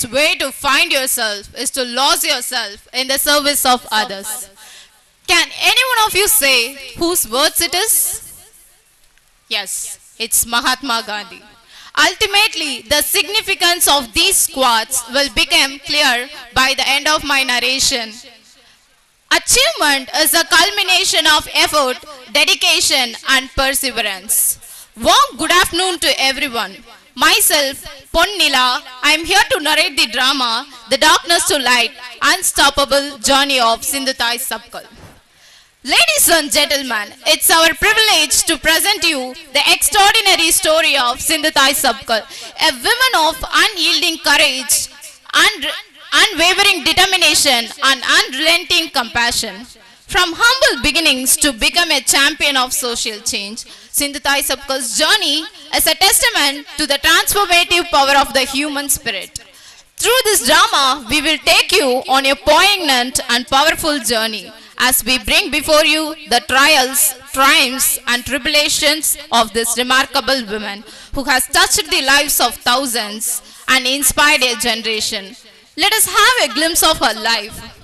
best way to find yourself is to lose yourself in the service of others. Can any one of you say whose words it is? Yes, it's Mahatma Gandhi. Ultimately, the significance of these quotes will become clear by the end of my narration. Achievement is a culmination of effort, dedication, and perseverance. Warm good afternoon to everyone. Myself, Ponnila, I am here to narrate the drama, The Darkness to Light, Unstoppable Journey of Sindhutai Sabkal. Ladies and gentlemen, it's our privilege to present you the extraordinary story of Sindhutai Sabkal, a woman of unyielding courage, unwavering determination, and unrelenting compassion. From humble beginnings to become a champion of social change, Sindhutai Sabkal's journey is a testament to the transformative power of the human spirit. Through this drama, we will take you on a poignant and powerful journey as we bring before you the trials, triumphs, and tribulations of this remarkable woman who has touched the lives of thousands and inspired a generation. Let us have a glimpse of her life.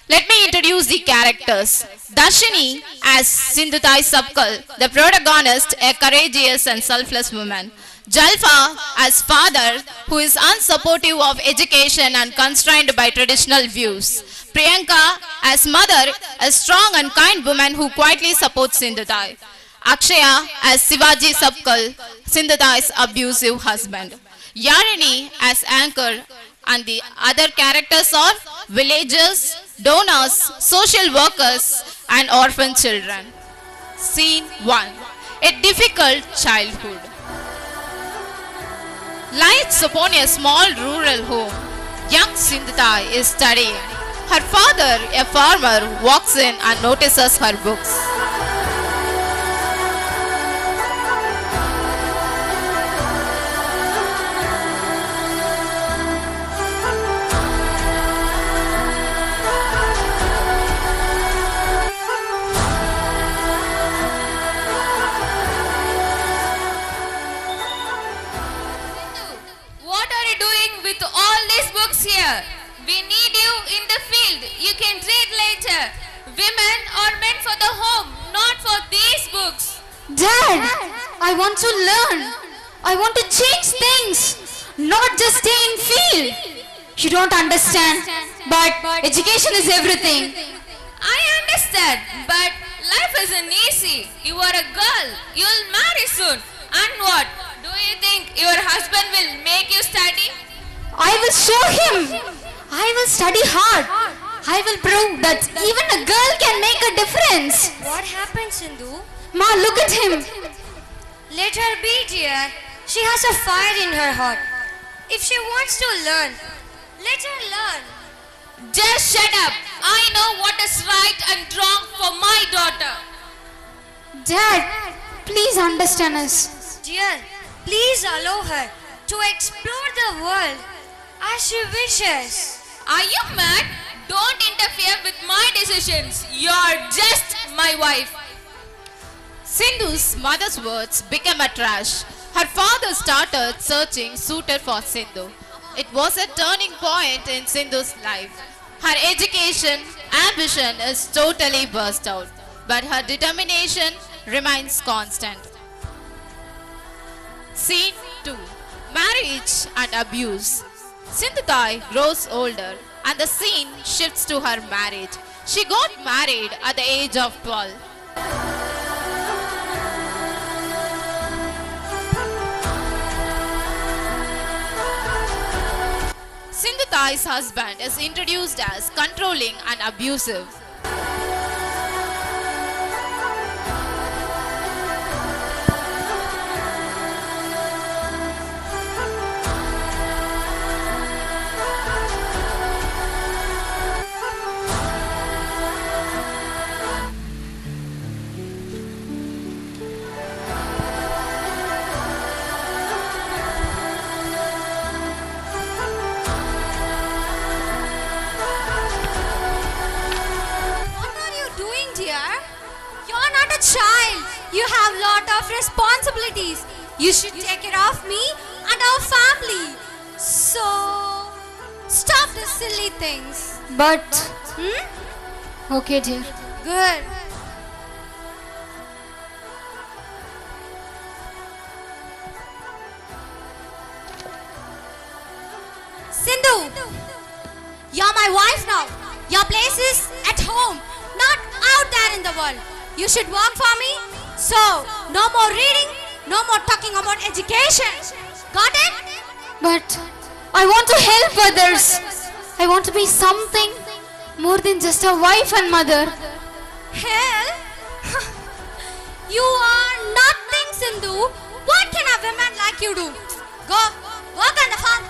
Let me introduce the characters. Darshini as Sindhutai Sabkal, the protagonist, a courageous and selfless woman. Jalfa as father, who is unsupportive of education and constrained by traditional views. Priyanka as mother, a strong and kind woman who quietly supports Sindhutai. Akshaya as Sivaji Sabkal, Sindhutai's abusive husband. Yarini as anchor, and the other characters are villagers, donors, social workers, and orphan children. Scene 1. A difficult childhood. Lights upon a small rural home. Young Sindhutai is studying. Her father, a farmer, walks in and notices her books. Here. We need you in the field. You can read later. Women are meant for the home, not for these books. Dad, I want to learn. I want to change things, not just stay in field. You don't understand, but education is everything. I understand, but life isn't easy. You are a girl. You'll marry soon. And what? Do you think your husband will make you study? I will show him. I will study hard. I will prove that even a girl can make a difference. What happened, Sindhu? Ma, look at him. Let her be, dear. She has a fire in her heart. If she wants to learn, let her learn. Just shut up. I know what is right and wrong for my daughter. Dad, please understand us. Dear, please allow her to explore the world as she wishes. Are you mad? Don't interfere with my decisions. You're just my wife. Sindhu's mother's words became a trash. Her father started searching suitor for Sindhu. It was a turning point in Sindhu's life. Her education, ambition is totally burst out, but her determination remains constant. Scene 2. Marriage and abuse. Sindhutai grows older and the scene shifts to her marriage. She got married at the age of 12. Sindhutai's husband is introduced as controlling and abusive. Child, you have lot of responsibilities. You should take care of me and our family. So, Stop the silly things. But, Hmm? okay dear. Good. Sindhu, you're my wife now. Your place is at home, not out there in the world. You should work for me. So, no more reading, no more talking about education. Got it? But I want to help others. I want to be something more than just a wife and mother. Hell, you are nothing, Sindhu. What can a woman like you do? Go, work on the farm.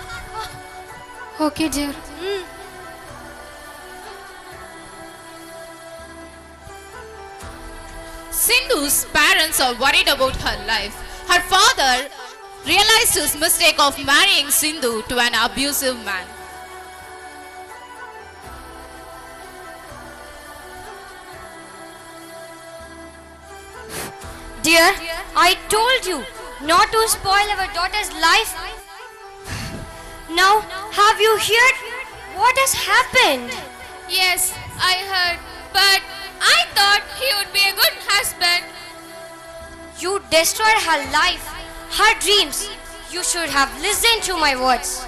Okay dear. Sindhu's parents are worried about her life. Her father realized his mistake of marrying Sindhu to an abusive man. Dear, I told you not to spoil our daughter's life. Now, have you heard what has happened? Yes, I heard, but I thought he would be a good husband. You destroyed her life, her dreams. You should have listened to my words.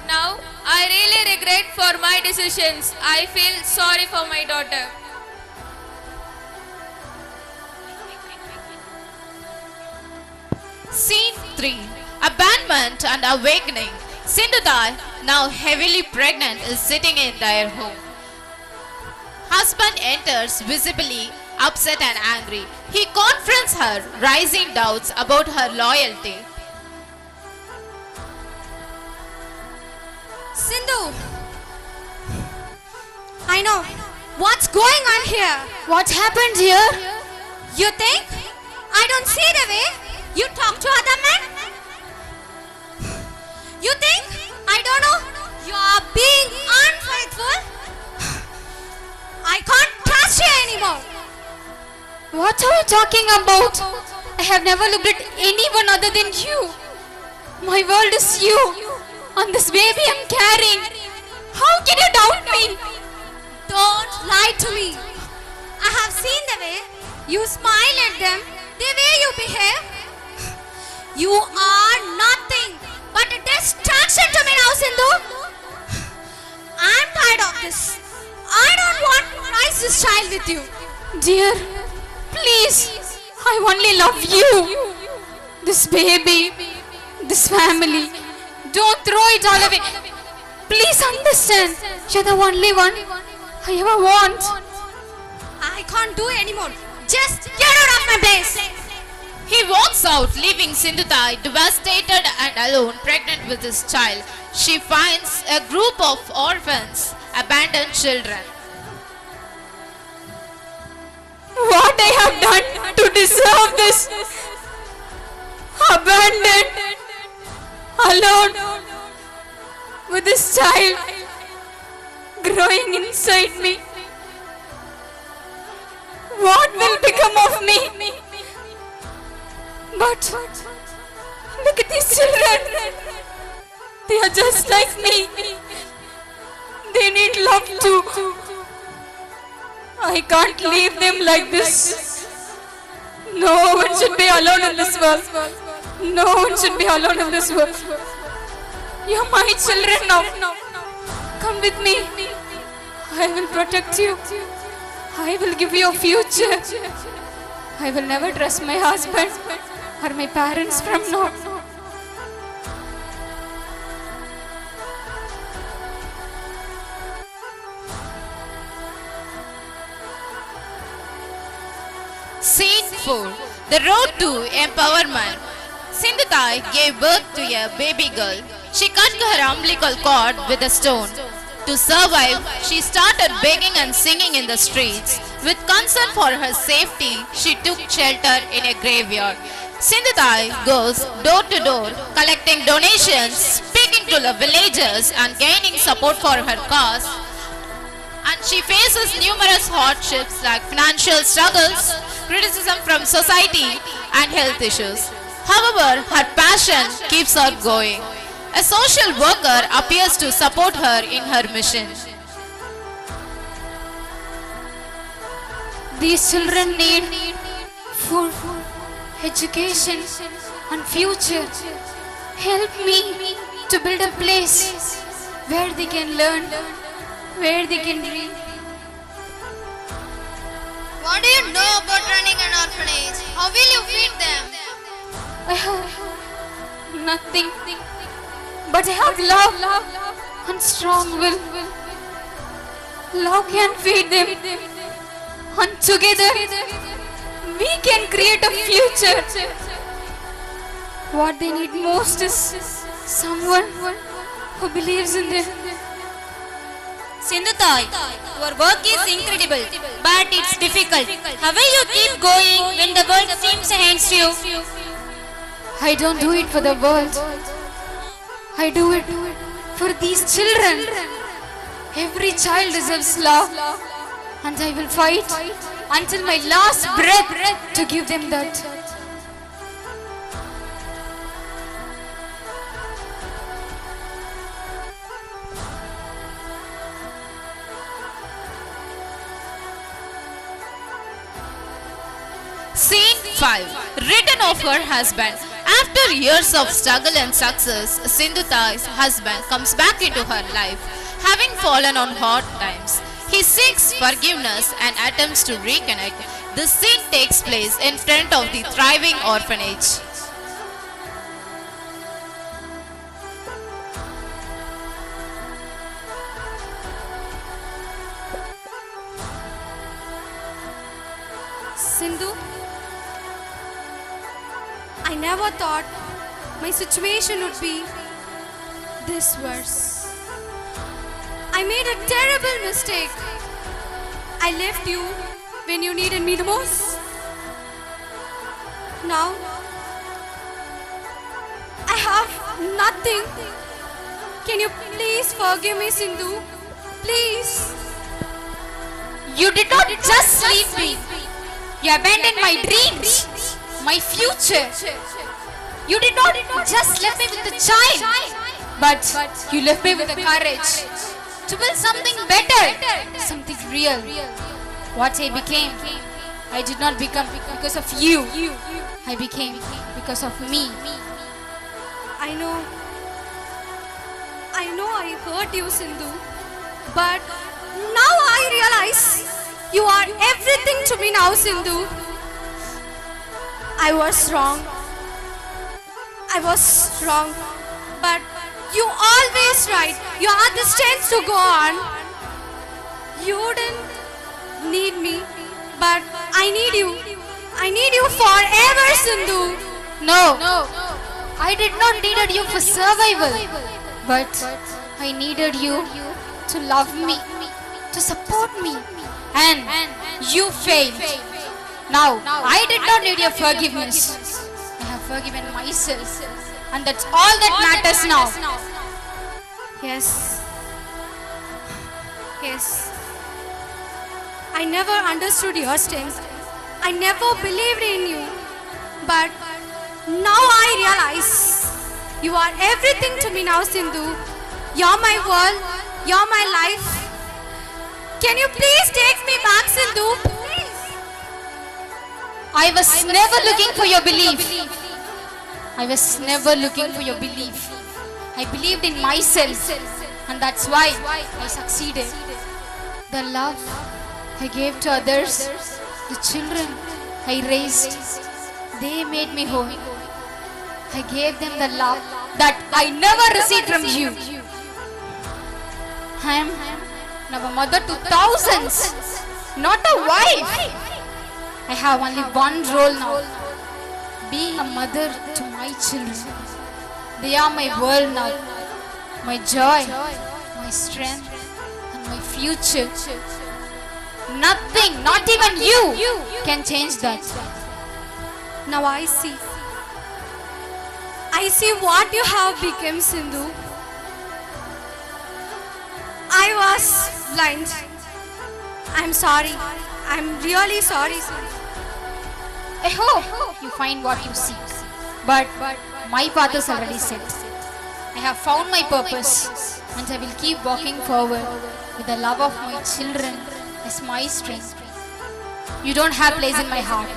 Now, I really regret for my decisions. I feel sorry for my daughter. Scene 3. Abandonment and Awakening. Sindhutai, now heavily pregnant, is sitting in their home. Husband enters visibly upset and angry. He confronts her, raising doubts about her loyalty. Sindhu, I know what's going on here. What happened here? You think I don't see the way you talk to other men? You think I don't know you are being unfaithful? I can't trust you anymore. What are you talking about? I have never looked at anyone other than you. My world is you. And this baby I'm carrying. How can you doubt me? Don't lie to me. I have seen the way you smile at them, the way you behave. You are nothing but a distraction to me now, Sindhu. I'm tired of this. I don't want to raise this child with you. Dear, please, I only love you. This baby, this family. Don't throw it all away. Please understand. You're the only one I ever want. I can't do anymore. Just get out of my place. He walks out, leaving Sindhutai devastated and alone, pregnant with his child. She finds a group of orphans, abandoned children. What I have done to deserve this? Abandoned, alone, with this child growing inside me. What will become of me? But look at these children. They are just like me. They need love too. I can't leave them like this. No one should be alone in this world. No one should be alone in this world. You're my children now. Come with me. I will protect you. I will give you a future. I will never trust my husband or my parents from now. Scene 4. The Road to Empowerment. Sindhutai gave birth to a baby girl. She cut her umbilical cord with a stone. To survive, she started begging and singing in the streets. With concern for her safety, she took shelter in a graveyard. Sindhutai goes door to door, collecting donations, speaking to the villagers and gaining support for her cause. And she faces numerous hardships like financial struggles, criticism from society and health issues. However, her passion keeps her going. A social worker appears to support her in her mission. These children need food, education, and future. Help me to build a place where they can learn, where they can dream. What do you know about running an orphanage? How will you feed them? I have nothing, but I have love and strong will. Love can feed them, and together we can create a future. What they need most is someone who believes in them. Sindhutai, your work is incredible, but it's difficult. How will you keep going when the world seems against you? I don't do it for the world. I do it for these children. Every child deserves love, and I will fight until my last breath to give them that. Scene 5. Written of her husband. After years of struggle and success, Sindhutai's husband comes back into her life, having fallen on hard times. He seeks forgiveness and attempts to reconnect. The scene takes place in front of the thriving orphanage. Sindhu, I never thought my situation would be this worse. I made a terrible mistake. I left you when you needed me the most. Now, I have nothing. Can you please forgive me, Sindhu? Please. You did not just leave me. You abandoned my dreams, my future. You did not just leave me with a child, but you left me with the courage to build something better, something real. What I became, I did not become because of you. I became because of me. I know I hurt you, Sindhu. But now I realize you are everything to me now, Sindhu. I was wrong. But you always right. You had the strength to go on. You didn't need me, but I need you. I need you forever, Sindhu. No, I did not needed you for survival, but I needed you to love me, to support me, and you failed. Now, I did not need your forgiveness. I have forgiven myself, and that's all that matters now. Yes. I never understood your strength. I never believed in you. But now I realize you are everything to me now, Sindhu. You're my world. You're my life. Can you please take me back, Sindhu? Please. I was never looking for your belief. I was never looking for your belief. I believed in myself, and that's why I succeeded. The love I gave to others, the children I raised, they made me whole. I gave them the love that I never received from you. I am now a mother to thousands, not a wife. I have only one role now. Be a mother to my children. They are my world now. My joy, my strength, and my future. Nothing, not even you, can change that. Now I see. I see what you have become, Sindhu. I was blind. I'm sorry. I'm really sorry, Sindhu. I hope you find what you seek. But my path is already set. I have found my purpose and I will keep walking forward with the love of my children as my strength. You don't have place in my heart,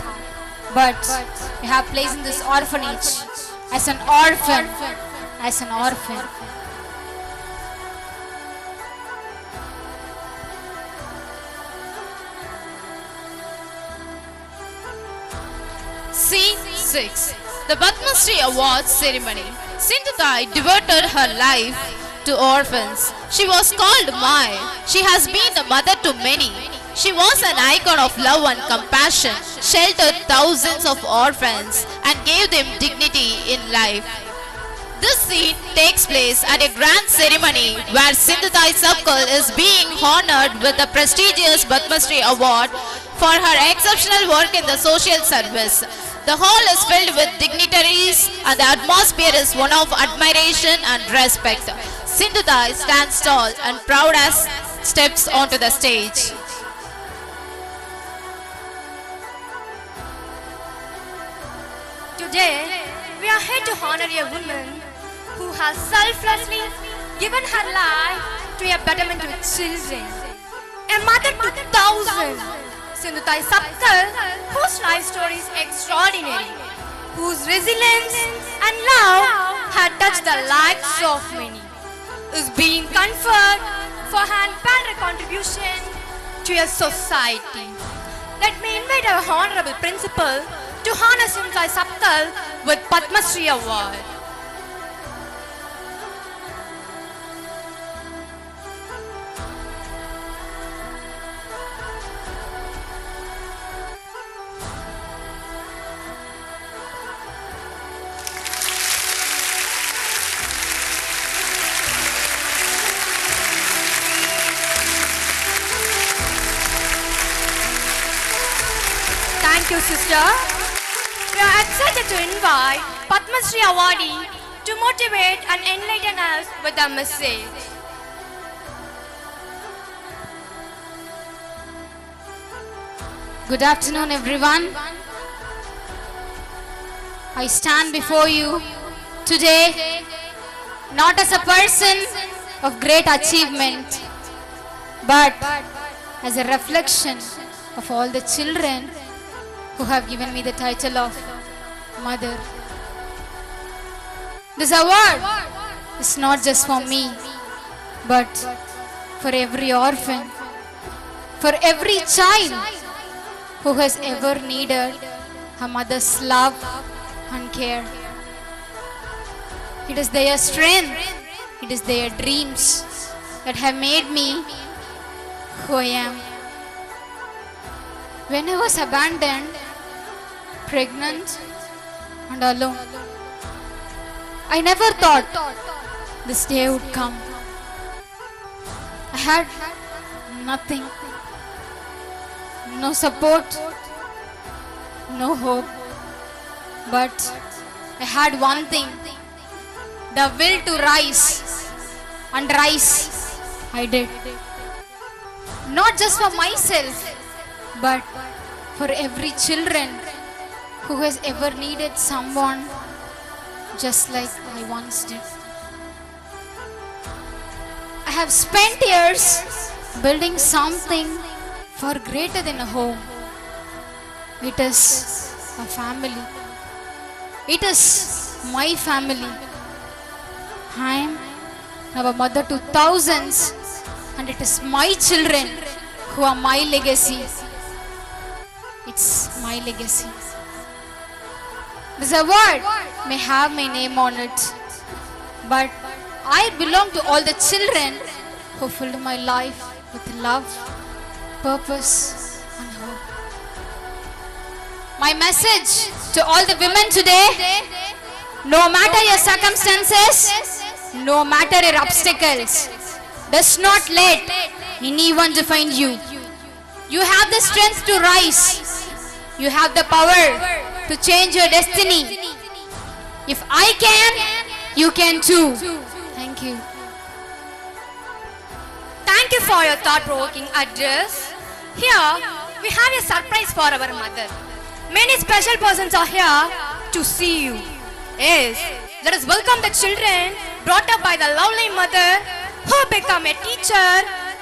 but you have place in this orphanage as an orphan, as an orphan. Scene 6. The Padma Shri Awards ceremony. Sindhutai devoted her life to orphans. She was called Mai. She has been a mother to many. She was an icon of love and compassion, sheltered thousands of orphans and gave them dignity in life. This scene takes place at a grand ceremony where Sindhutai Circle is being honored with the prestigious Padma Shri Award for her exceptional work in the social service. The hall is filled with dignitaries and the atmosphere is one of admiration and respect. Sindhutai stands tall and proud as steps onto the stage. Today, we are here to honor a woman who has selflessly given her life to a betterment of children. A mother to thousands. Sindhutai Sapkal, whose life story is extraordinary, whose resilience and love had touched the lives of many, is being conferred for her unparalleled contribution to a society. Let me invite our honorable principal to honor Sindhutai Sapkal with Padma Shri Award. Thank you, sister. We are excited to invite Padma Shri awardee to motivate and enlighten us with a message. Good afternoon, everyone. I stand before you today not as a person of great achievement, but as a reflection of all the children who have given me the title of Mother. This award is not just for me, but for every orphan, for every child who has ever needed a mother's love and care. It is their strength, it is their dreams that have made me who I am. When I was abandoned, pregnant and alone, I never thought this day would come. I had nothing, no support, no hope, but I had one thing, the will to rise, and rise I did. Not just for myself, but for every children who has ever needed someone just like I once did. I have spent years building something far greater than a home. It is a family. It is my family. I am now a mother to thousands, and it is my children who are my legacy. It's my legacy. This award may have my name on it, but I belong to all the children who filled my life with love, purpose, and hope. My message to all the women today: no matter your circumstances, no matter your obstacles, does not let anyone define you. You have the strength to rise. You have the power to change your destiny. If I can, you can too. Thank you. Thank you for your thought-provoking address. Here, we have a surprise for our mother. Many special persons are here to see you. Yes, let us welcome the children brought up by the lovely mother who become a teacher,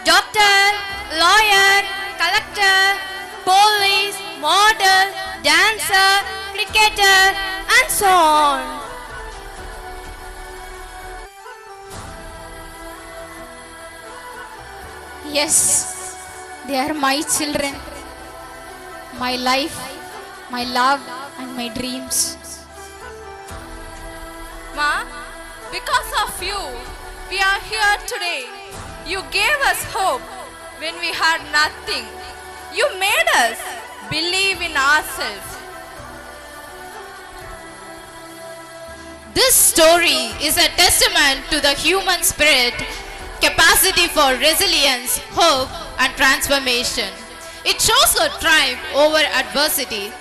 doctor, lawyer, collector, police, model, dancer, cricketer, and so on. Yes, they are my children, my life, my love, and my dreams. Ma, because of you, we are here today. You gave us hope when we had nothing. You made us believe in ourselves. This story is a testament to the human spirit, capacity for resilience, hope, and transformation. It shows her triumph over adversity.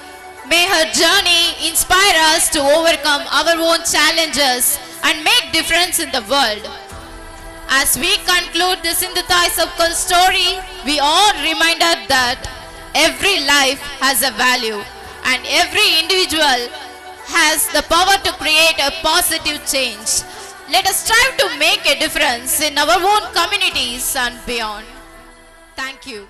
May her journey inspire us to overcome our own challenges and make difference in the world. As we conclude this Sindhutai Circle story, we are reminded that every life has a value and every individual has the power to create a positive change. Let us strive to make a difference in our own communities and beyond. Thank you.